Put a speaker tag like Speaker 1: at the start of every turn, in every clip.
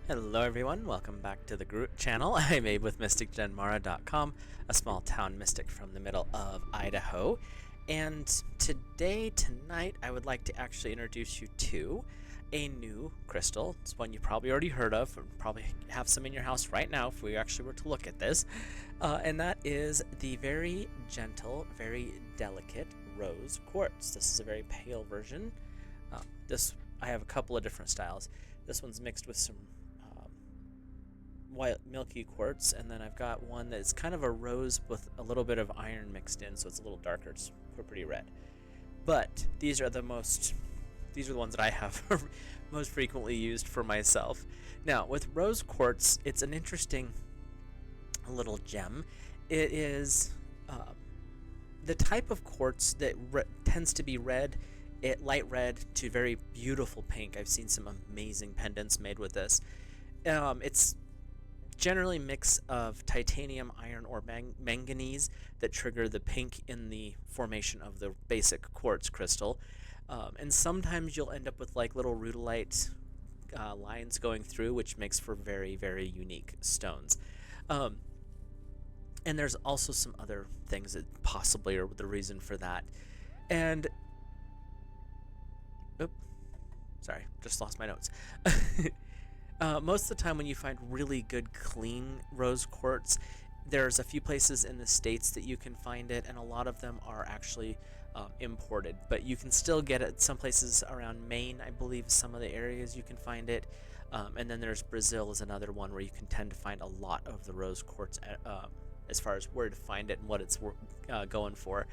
Speaker 1: Hello everyone, welcome back to the Groot channel. I'm Abe with MysticGenMara.com, a small town mystic from the middle of Idaho. And tonight, I would like to actually introduce you to a new crystal. It's one you probably already heard of, and probably have some in your house right now if we actually were to look at this. And that is the very gentle, very delicate rose quartz. This is a very pale version. I have a couple of different styles. This one's mixed with some white milky quartz, and then I've got one that's kind of a rose with a little bit of iron mixed in, so it's a little darker. It's pretty red. But these are the ones that I have most frequently used for myself. Now, with rose quartz, it's an interesting little gem. It is the type of quartz that tends to be red, light red to very beautiful pink. I've seen some amazing pendants made with this. It's generally mix of titanium, iron, or manganese that trigger the pink in the formation of the basic quartz crystal. And sometimes you'll end up with like little rudolite lines going through, which makes for very, very unique stones. And there's also some other things that possibly are the reason for that. And sorry, just lost my notes. Most of the time when you find really good clean rose quartz, there's a few places in the States that you can find it, and a lot of them are actually imported. But you can still get it some places around Maine, I believe, some of the areas you can find it. And then there's Brazil is another one where you can tend to find a lot of the rose quartz as far as where to find it and what it's going for.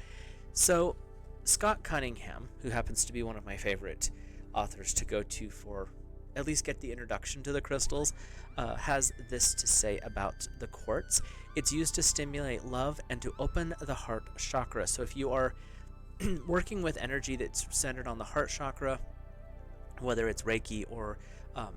Speaker 1: So Scott Cunningham, who happens to be one of my favorite authors to go to for at least get the introduction to the crystals, has this to say about the quartz. It's used to stimulate love and to open the heart chakra. So if you are working with energy that's centered on the heart chakra, whether it's Reiki or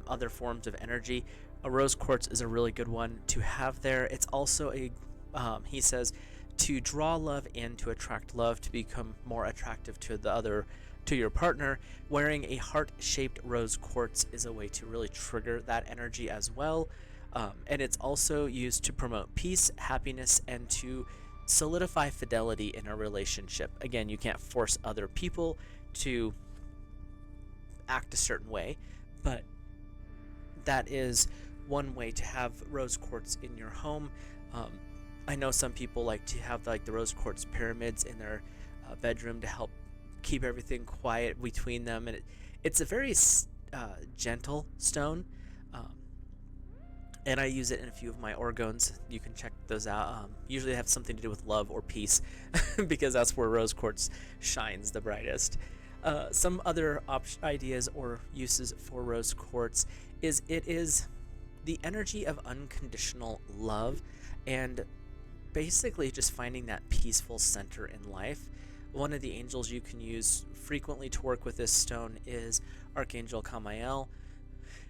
Speaker 1: other forms of energy, a rose quartz is a really good one to have there. It's also he says, to draw love in, to attract love, to become more attractive to your partner. Wearing a heart-shaped rose quartz is a way to really trigger that energy as well. And it's also used to promote peace, happiness, and to solidify fidelity in a relationship. Again, you can't force other people to act a certain way, but that is one way to have rose quartz in your home. I know some people like to have like the rose quartz pyramids in their bedroom to help keep everything quiet between them, and it's a very gentle stone, and I use it in a few of my orgones. You can check those out. Usually they have something to do with love or peace because that's where rose quartz shines the brightest. Some other ideas or uses for rose quartz is it is the energy of unconditional love and basically just finding that peaceful center in life. One of the angels you can use frequently to work with this stone is Archangel Kamael.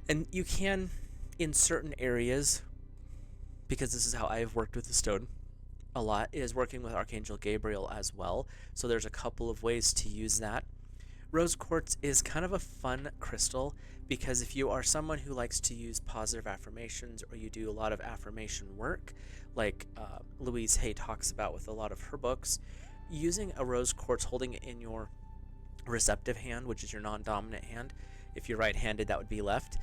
Speaker 1: And you can, in certain areas, because this is how I've worked with the stone a lot, is working with Archangel Gabriel as well. So there's a couple of ways to use that. Rose quartz is kind of a fun crystal because if you are someone who likes to use positive affirmations, or you do a lot of affirmation work, like Louise Hay talks about with a lot of her books, using a rose quartz, holding it in your receptive hand, which is your non-dominant hand, if you're right-handed that would be left,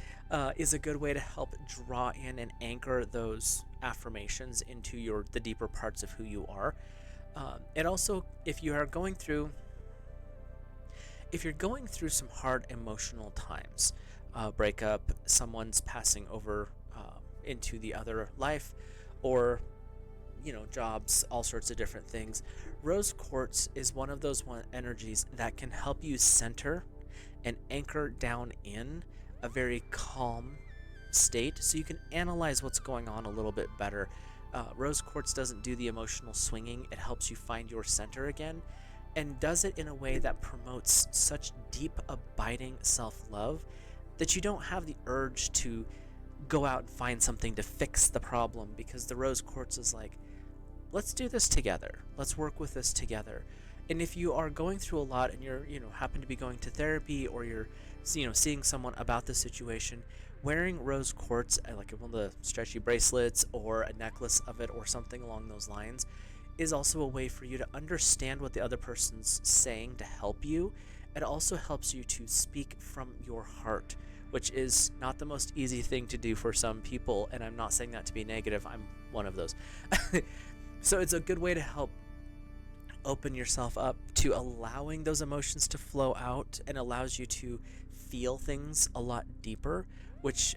Speaker 1: is a good way to help draw in and anchor those affirmations into the deeper parts of who you are. And also, if you're going through some hard emotional times, breakup, someone's passing over into the other life, or jobs, all sorts of different things, rose quartz is one of those energies that can help you center and anchor down in a very calm state so you can analyze what's going on a little bit better. Rose quartz doesn't do the emotional swinging. It helps you find your center again, and does it in a way that promotes such deep, abiding self-love that you don't have the urge to go out and find something to fix the problem, because the rose quartz is like, let's do this together. Let's work with this together. And if you are going through a lot and you're, happen to be going to therapy, or you're, seeing someone about the situation, wearing rose quartz, like one of the stretchy bracelets or a necklace of it or something along those lines, is also a way for you to understand what the other person's saying to help you. It also helps you to speak from your heart, which is not the most easy thing to do for some people. And I'm not saying that to be negative, I'm one of those. So it's a good way to help open yourself up to allowing those emotions to flow out, and allows you to feel things a lot deeper, which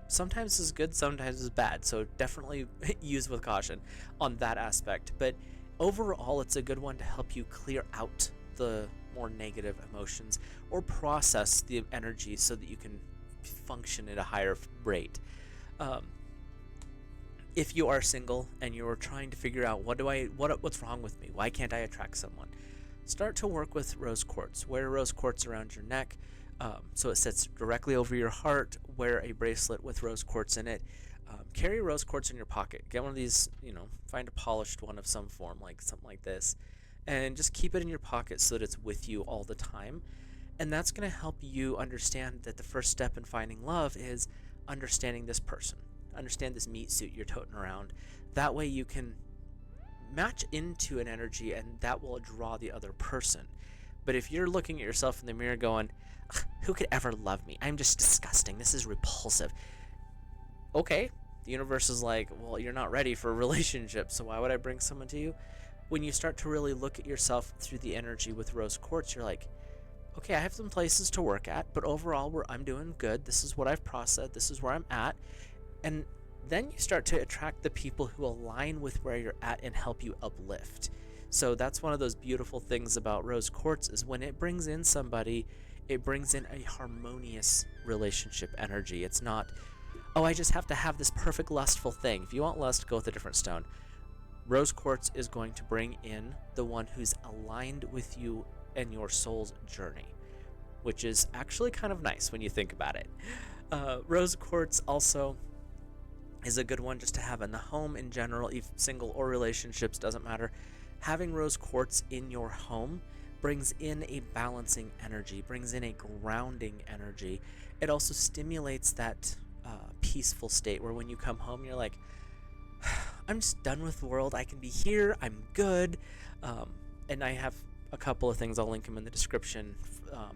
Speaker 1: sometimes is good, sometimes is bad. So definitely use with caution on that aspect. But overall, it's a good one to help you clear out the more negative emotions or process the energy so that you can function at a higher rate. Um, if you are single and you're trying to figure out what's wrong with me, why can't I attract someone, start to work with rose quartz. Wear rose quartz around your neck, so it sits directly over your heart. Wear a bracelet with rose quartz in it. Carry rose quartz in your pocket. Get one of these, find a polished one of some form, like something like this, and just keep it in your pocket so that it's with you all the time. And that's going to help you understand that the first step in finding love is understanding this person. Understand this meat suit you're toting around. That way you can match into an energy, and that will draw the other person. But if you're looking at yourself in the mirror going, who could ever love me? I'm just disgusting. This is repulsive. Okay, the universe is like, well, you're not ready for a relationship, so why would I bring someone to you? When you start to really look at yourself through the energy with rose quartz, you're like, okay, I have some places to work at, but overall, I'm doing good. This is what I've processed. This is where I'm at. And then you start to attract the people who align with where you're at and help you uplift. So that's one of those beautiful things about rose quartz, is when it brings in somebody, it brings in a harmonious relationship energy. It's not, oh, I just have to have this perfect lustful thing. If you want lust, go with a different stone. Rose quartz is going to bring in the one who's aligned with you and your soul's journey, which is actually kind of nice when you think about it. Rose quartz also is a good one just to have in the home in general, if single or relationships, doesn't matter. Having rose quartz in your home brings in a balancing energy, brings in a grounding energy. It also stimulates that peaceful state where when you come home, you're like, I'm just done with the world. I can be here. I'm good. And I have a couple of things, I'll link them in the description,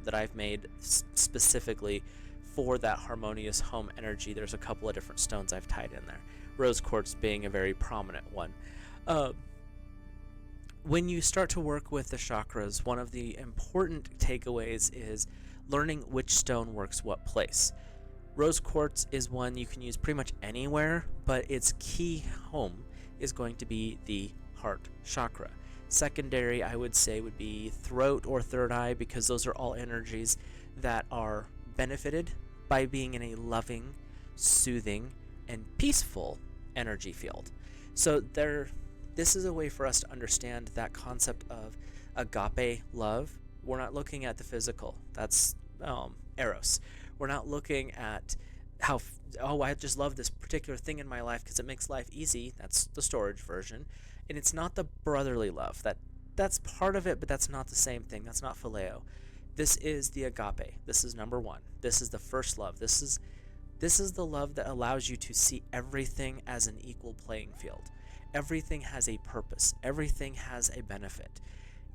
Speaker 1: that I've made specifically for that harmonious home energy. There's a couple of different stones I've tied in there, rose quartz being a very prominent one. When you start to work with the chakras, one of the important takeaways is learning which stone works what place. Rose quartz is one you can use pretty much anywhere, but its key home is going to be the heart chakra. Secondary, I would say, would be throat or third eye, because those are all energies that are benefited by being in a loving, soothing, and peaceful energy field. So this is a way for us to understand that concept of agape love. We're not looking at the physical. That's eros. We're not looking at how, I just love this particular thing in my life because it makes life easy. That's the storage version. And it's not the brotherly love. That's part of it, but that's not the same thing. That's not phileo. This is the agape. This is number one. This is the first love. This is the love that allows you to see everything as an equal playing field. Everything has a purpose. Everything has a benefit.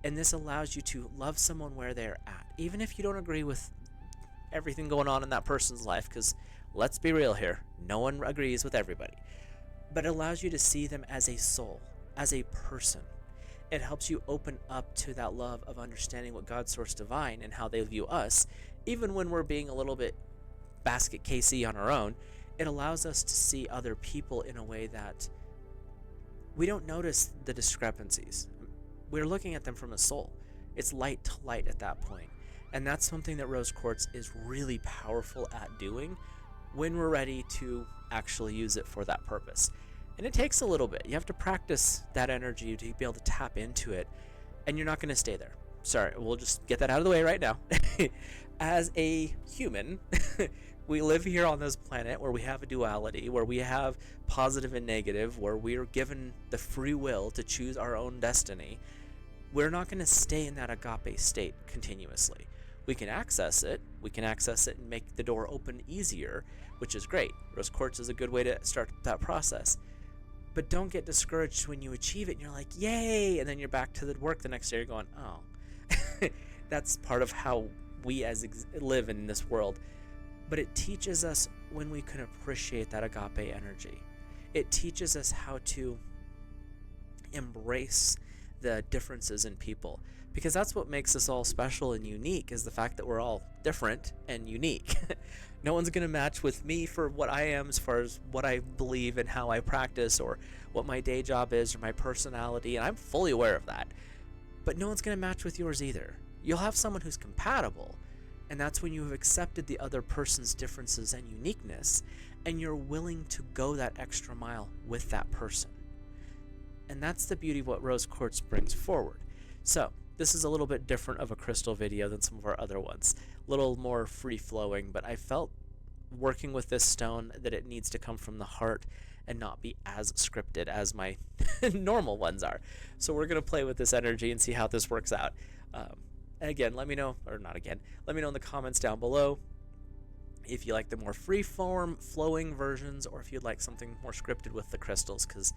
Speaker 1: And this allows you to love someone where they're at, even if you don't agree with everything going on in that person's life, because let's be real here, no one agrees with everybody. But it allows you to see them as a soul, as a person. It helps you open up to that love of understanding what God's source divine and how they view us, even when we're being a little bit basket KC on our own. It allows us to see other people in a way that we don't notice the discrepancies. We're looking at them from a soul. It's light to light at that point. And that's something that rose quartz is really powerful at doing when we're ready to actually use it for that purpose. And it takes a little bit. You have to practice that energy to be able to tap into it, and you're not going to stay there. Sorry, we'll just get that out of the way right now. As a human, we live here on this planet where we have a duality, where we have positive and negative, where we are given the free will to choose our own destiny. we're not going to stay in that agape state continuously. We can access it. We can access it and make the door open easier, which is great. Rose quartz is a good way to start that process. But don't get discouraged when you achieve it and you're like, yay! And then you're back to the work the next day. You're going, oh. That's part of how we live in this world. But it teaches us when we can appreciate that agape energy. It teaches us how to embrace the differences in people, because that's what makes us all special and unique, is the fact that we're all different and unique. No one's going to match with me for what I am as far as what I believe and how I practice, or what my day job is, or my personality, and I'm fully aware of that. But no one's going to match with yours either. You'll have someone who's compatible, and that's when you have accepted the other person's differences and uniqueness, and you're willing to go that extra mile with that person. And that's the beauty of what rose quartz brings forward. So this is a little bit different of a crystal video than some of our other ones. A little more free-flowing, but I felt working with this stone that it needs to come from the heart and not be as scripted as my normal ones are. So we're going to play with this energy and see how this works out. Again, let me know, or not again, let me know in the comments down below if you like the more free-form, flowing versions, or if you'd like something more scripted with the crystals, because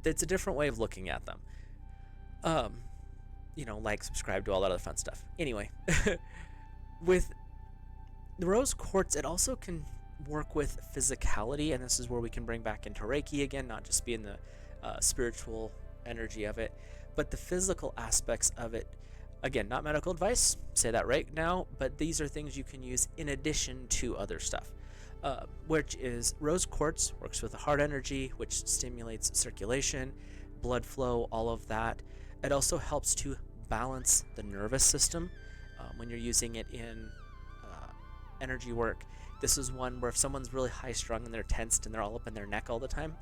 Speaker 1: it's a different way of looking at them. Like, subscribe, do all that other fun stuff. Anyway, with the rose quartz, it also can work with physicality, and this is where we can bring back into Reiki again, not just being the spiritual energy of it, but the physical aspects of it. Again, not medical advice, say that right now, but these are things you can use in addition to other stuff, which is rose quartz works with the heart energy, which stimulates circulation, blood flow, all of that. It also helps to balance the nervous system when you're using it in energy work. This is one where if someone's really high strung and they're tensed and they're all up in their neck all the time,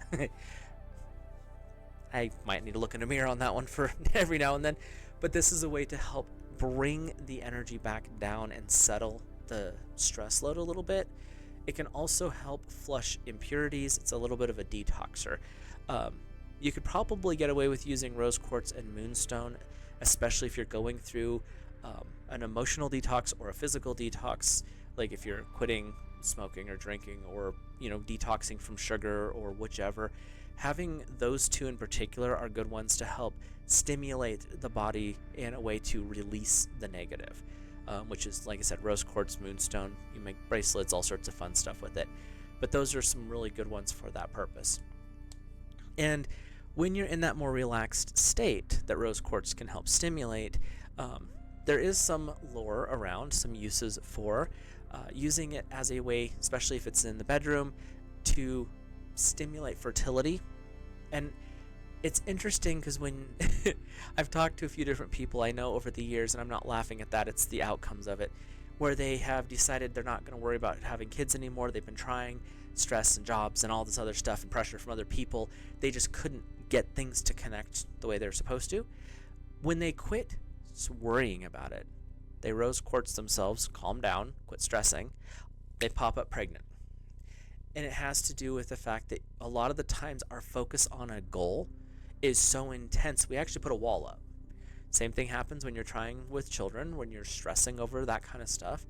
Speaker 1: I might need to look in a mirror on that one for every now and then. But this is a way to help bring the energy back down and settle the stress load a little bit. It can also help flush impurities. It's a little bit of a detoxer. You could probably get away with using rose quartz and moonstone, especially if you're going through an emotional detox or a physical detox, like if you're quitting smoking or drinking, or detoxing from sugar or whichever. Having those two in particular are good ones to help stimulate the body in a way to release the negative, which is, like I said, rose quartz, moonstone. You make bracelets, all sorts of fun stuff with it. But those are some really good ones for that purpose. And when you're in that more relaxed state that rose quartz can help stimulate, there is some lore around, some uses for using it as a way, especially if it's in the bedroom, to stimulate fertility. And it's interesting because when I've talked to a few different people I know over the years, and I'm not laughing at that, it's the outcomes of it, where they have decided they're not going to worry about having kids anymore. They've been trying, stress and jobs and all this other stuff and pressure from other people. They just couldn't get things to connect the way they're supposed to. When they quit worrying about it, they rose quartz themselves, calm down, quit stressing, they pop up pregnant. And it has to do with the fact that a lot of the times our focus on a goal is so intense, we actually put a wall up. Same thing happens when you're trying with children, when you're stressing over that kind of stuff.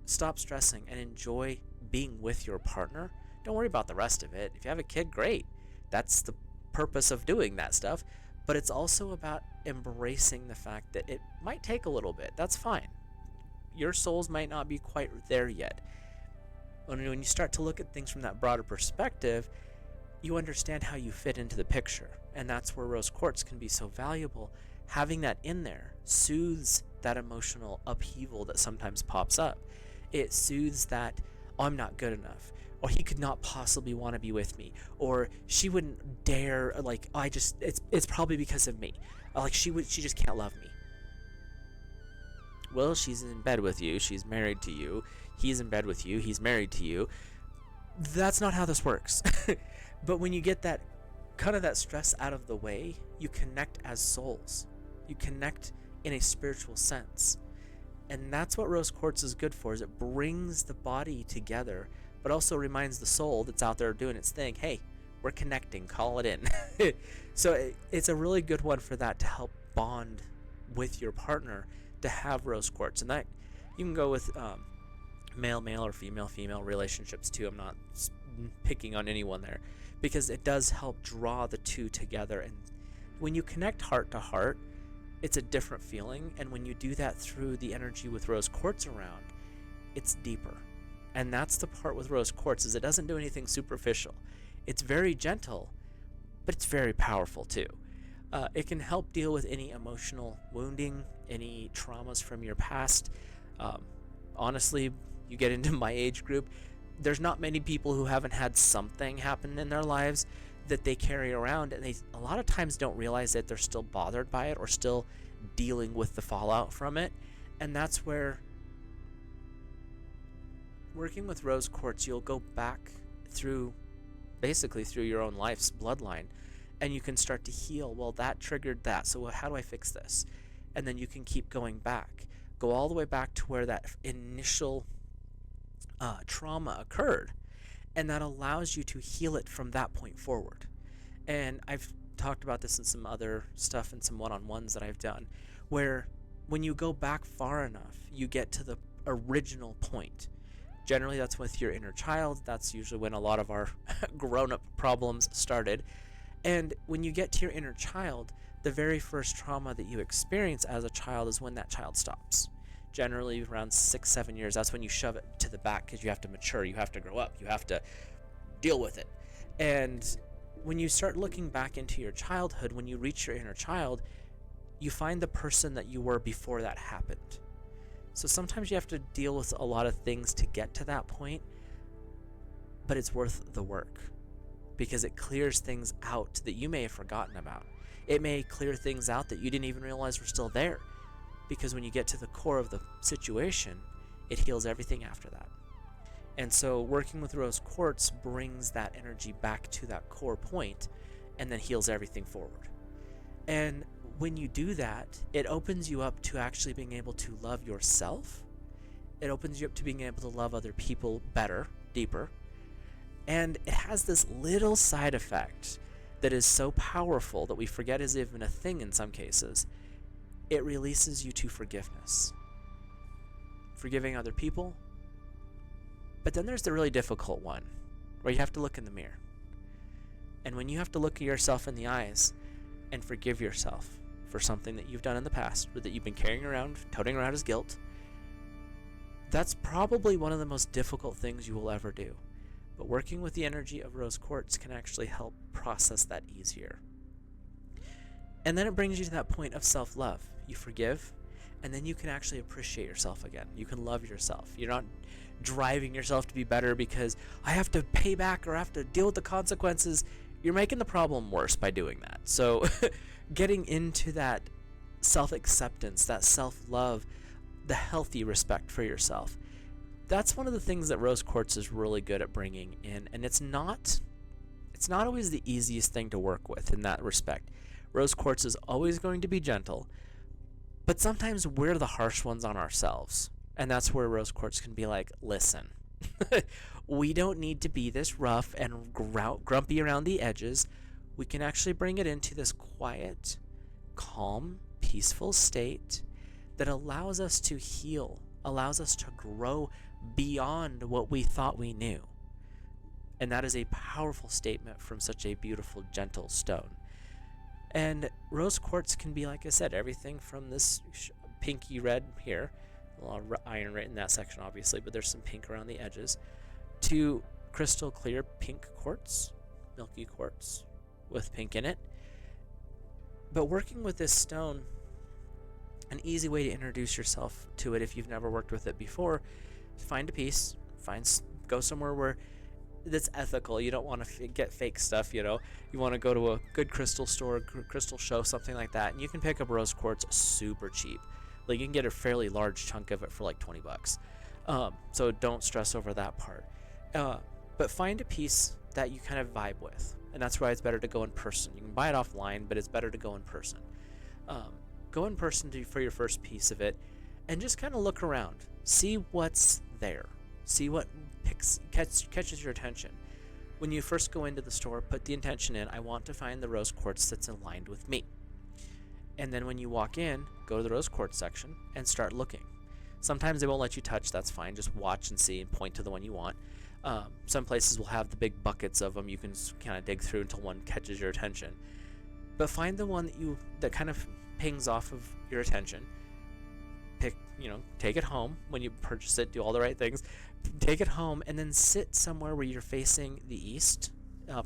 Speaker 1: Stop stressing and enjoy being with your partner. Don't worry about the rest of it. If you have a kid, great. That's the purpose of doing that stuff. But it's also about embracing the fact that it might take a little bit. That's fine. Your souls might not be quite there yet. When you start to look at things from that broader perspective, you understand how you fit into the picture. And that's where rose quartz can be so valuable. Having that in there soothes that emotional upheaval that sometimes pops up. It soothes that, oh, I'm not good enough, or he could not possibly want to be with me, or she wouldn't dare, like, oh, it's probably because of me. Like, she just can't love me. Well, she's in bed with you, she's married to you, he's in bed with you, he's married to you. That's not how this works. But when you get that kind of that stress out of the way, you connect as souls. You connect in a spiritual sense. And that's what rose quartz is good for, is it brings the body together, but also reminds the soul that's out there doing its thing, hey, we're connecting, call it in. So it's a really good one for that, to help bond with your partner to have rose quartz. And that you can go with male or female relationships too. I'm not picking on anyone there, because it does help draw the two together. And when you connect heart to heart, it's a different feeling. And when you do that through the energy with rose quartz around, it's deeper. And that's the part with rose quartz, is it doesn't do anything superficial. It's very gentle, but it's very powerful too. It can help deal with any emotional wounding, any traumas from your past. Honestly, you get into my age group, there's not many people who haven't had something happen in their lives that they carry around, and they a lot of times don't realize that they're still bothered by it or still dealing with the fallout from it. And that's where working with rose quartz, you'll go back through basically through your own life's bloodline, and you can start to heal. Well, that triggered that, so how do I fix this? And then you can keep going back, go all the way back to where that initial trauma occurred, and that allows you to heal it from that point forward. And I've talked about this in some other stuff and some one-on-ones that I've done, where when you go back far enough, you get to the original point. Generally, that's with your inner child. That's usually when a lot of our grown-up problems started. And when you get to your inner child, the very first trauma that you experience as a child is when that child stops. Generally around 6-7 years, that's when you shove it to the back, because you have to mature, you have to grow up, you have to deal with it. And when you start looking back into your childhood, when you reach your inner child, you find the person that you were before that happened. So sometimes you have to deal with a lot of things to get to that point, but it's worth the work, because it clears things out that you may have forgotten about. It may clear things out that you didn't even realize were still there, because when you get to the core of the situation, it heals everything after that. And so working with rose quartz brings that energy back to that core point and then heals everything forward. And when you do that, it opens you up to actually being able to love yourself. It opens you up to being able to love other people better, deeper. And it has this little side effect that is so powerful that we forget is even a thing in some cases. It releases you to forgiveness. Forgiving other people. But then there's the really difficult one, where you have to look in the mirror. And when you have to look at yourself in the eyes and forgive yourself for something that you've done in the past, or that you've been carrying around, toting around as guilt, that's probably one of the most difficult things you will ever do. But working with the energy of rose quartz can actually help process that easier. And then it brings you to that point of self-love. You forgive, and then you can actually appreciate yourself again. You can love yourself. You're not driving yourself to be better because I have to pay back or I have to deal with the consequences. You're making the problem worse by doing that. So getting into that self-acceptance, that self-love, the healthy respect for yourself, that's one of the things that rose quartz is really good at bringing in. And it's not always the easiest thing to work with in that respect. Rose quartz is always going to be gentle, but sometimes we're the harsh ones on ourselves. And that's where rose quartz can be like, listen, we don't need to be this rough and grumpy around the edges. We can actually bring it into this quiet, calm, peaceful state that allows us to heal, allows us to grow beyond what we thought we knew. And that is a powerful statement from such a beautiful, gentle stone. And rose quartz can be, like I said, everything from this pinky red here, a lot of iron right in that section obviously, but there's some pink around the edges, to crystal clear pink quartz, milky quartz with pink in it. But working with this stone, an easy way to introduce yourself to it if you've never worked with it before, find a piece, go somewhere where that's ethical. You don't want to get fake stuff, you know. You want to go to a good crystal store, crystal show, something like that, and you can pick up rose quartz super cheap. Like you can get a fairly large chunk of it for like $20. So don't stress over that part. But find a piece that you kind of vibe with, and that's why it's better to go in person. You can buy it offline, but it's better to go in person. Go in person for your first piece of it, and just kind of look around, see what's there, see what catches your attention. When you first go into the store, put the intention in, I want to find the rose quartz that's aligned with me. And then when you walk in, go to the rose quartz section and start looking. Sometimes they won't let you touch, that's fine. Just watch and see and point to the one you want. Some places will have the big buckets of them. You can kind of dig through until one catches your attention. But find the one that kind of pings off of your attention. Take it home when you purchase it, do all the right things. Take it home and then sit somewhere where you're facing the east,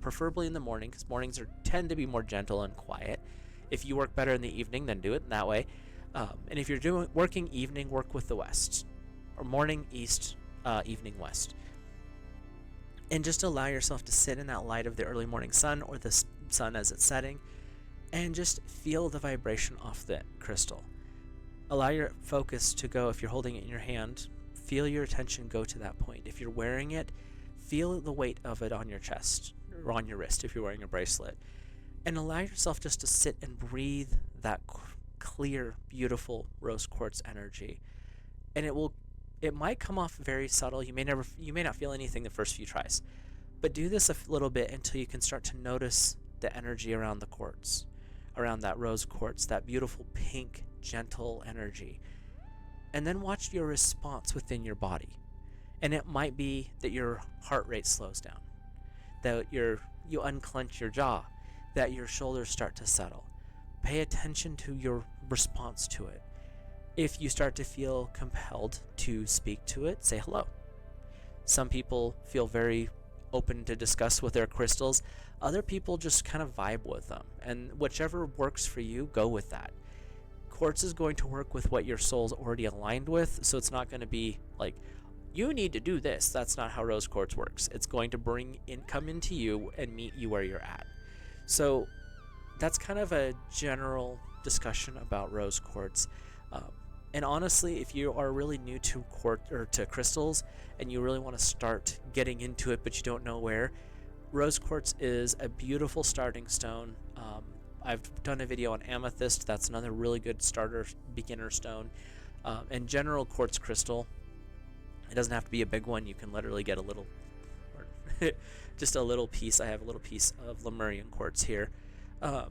Speaker 1: preferably in the morning, because mornings tend to be more gentle and quiet. If you work better in the evening, then do it that way. And if you're working evening, work with the west, or morning east, evening west. And just allow yourself to sit in that light of the early morning sun or the sun as it's setting, and just feel the vibration off the crystal. Allow your focus to go, if you're holding it in your hand, feel your attention go to that point. If you're wearing it, feel the weight of it on your chest or on your wrist if you're wearing a bracelet. And allow yourself just to sit and breathe that clear, beautiful rose quartz energy. And it might come off very subtle. You may not feel anything the first few tries. But do this a little bit until you can start to notice the energy around the quartz, around that rose quartz, that beautiful pink, gentle energy. And then watch your response within your body. And it might be that your heart rate slows down, that you unclench your jaw, that your shoulders start to settle. Pay attention to your response to it. If you start to feel compelled to speak to it, say hello. Some people feel very open to discuss with their crystals. Other people just kind of vibe with them. And whichever works for you, go with that. Quartz is going to work with what your soul's already aligned with, so it's not going to be like, you need to do this. That's not how rose quartz works. It's going to come into you and meet you where you're at. So that's kind of a general discussion about rose quartz. And honestly, if you are really new to crystals and you really want to start getting into it but you don't know where, rose quartz is a beautiful starting stone. I've done a video on amethyst. That's another really good beginner stone. And general quartz crystal, it doesn't have to be a big one. You can literally get a little, just a little piece. I have a little piece of Lemurian quartz here. But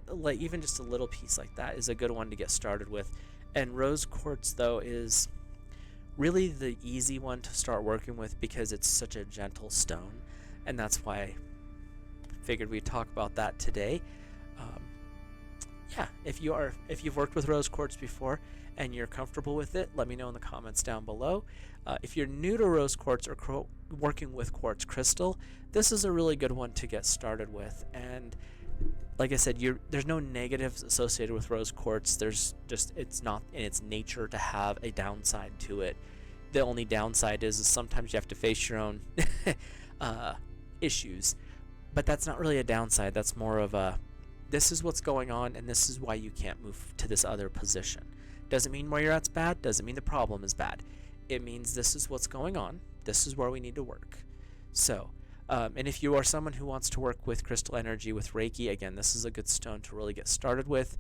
Speaker 1: like even just a little piece like that is a good one to get started with. And rose quartz, though, is really the easy one to start working with because it's such a gentle stone. And that's why I figured we'd talk about that today. If you've worked with rose quartz before and you're comfortable with it, let me know in the comments down below. If you're new to rose quartz or working with quartz crystal, this is a really good one to get started with. And like I said, there's no negatives associated with rose quartz. It's not in its nature to have a downside to it. The only downside is sometimes you have to face your own issues. But that's not really a downside. That's more of this is what's going on, and this is why you can't move to this other position. Doesn't mean where you're at's bad. Doesn't mean the problem is bad. It means this is what's going on. This is where we need to work. So, and if you are someone who wants to work with crystal energy, with Reiki, again, this is a good stone to really get started with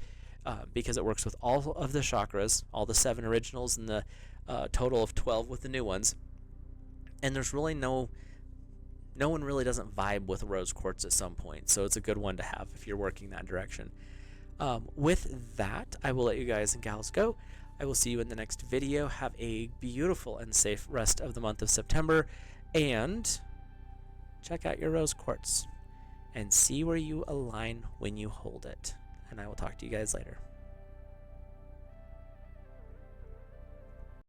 Speaker 1: because it works with all of the chakras, all the 7 originals and the total of 12 with the new ones. And there's really no one really doesn't vibe with rose quartz at some point, so it's a good one to have if you're working that direction. With that, I will let you guys and gals go. I will see you in the next video. Have a beautiful and safe rest of the month of September, and check out your rose quartz and see where you align when you hold it. And I will talk to you guys later.